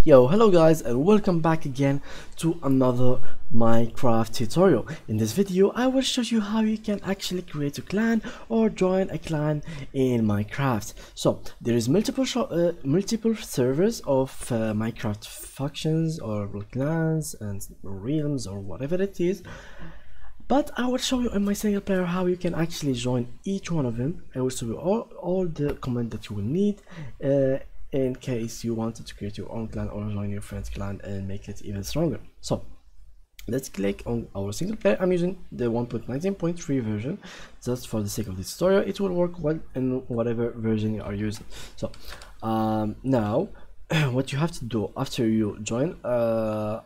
Yo, hello guys, and welcome back again to another Minecraft tutorial. In this video I will show you how you can actually create a clan or join a clan in Minecraft. So there is multiple servers of Minecraft factions or clans and realms or whatever it is, but I will show you in my single player how you can actually join each one of them. I will show you all the commands that you will need in case you wanted to create your own clan or join your friend's clan and make it even stronger. So let's click on our single player. I'm using the 1.19.3 version just for the sake of this tutorial. It will work well in whatever version you are using. So now what you have to do after you join a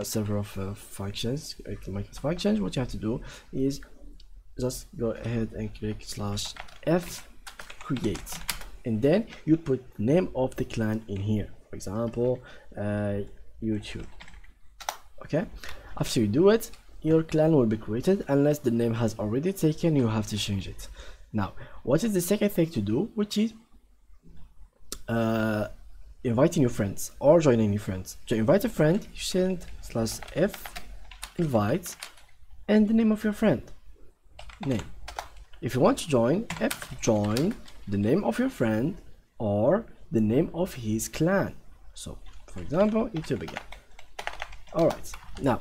server of functions, Minecraft functions, what you have to do is just go ahead and click /f create, and then you put name of the clan in here, for example YouTube. Okay, after you do it, your clan will be created. Unless the name has already taken, you have to change it. Now what is the second thing to do, which is inviting your friends or joining your friends. To invite a friend, you send /f invite and the name of your friend name. If you want to join, f join the name of your friend or the name of his clan. So for example, YouTube again. Alright, now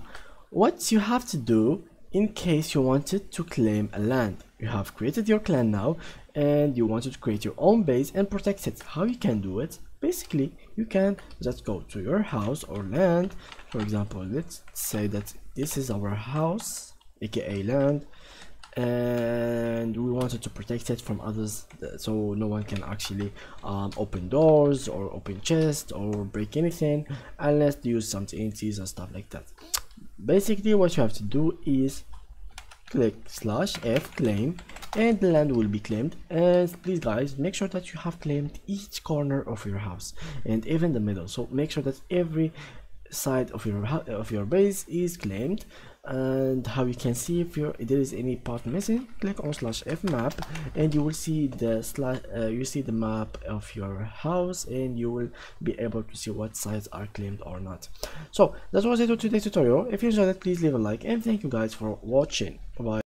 what you have to do in case you wanted to claim a land. You have created your clan now and you wanted to create your own base and protect it. How you can do it? Basically, you can just go to your house or land. For example, let's say that this is our house, aka land, and we wanted to protect it from others, so no one can actually open doors or open chests or break anything unless they use some TNTs and stuff like that. Basically, what you have to do is click /f claim and the land will be claimed. And please guys, make sure that you have claimed each corner of your house and even the middle. So make sure that every side of your base is claimed. And how you can see if there is any part missing, click on /f map and you will see the map of your house and you will be able to see what sides are claimed or not. So that was it for today's tutorial. If you enjoyed it, please leave a like and thank you guys for watching. Bye bye.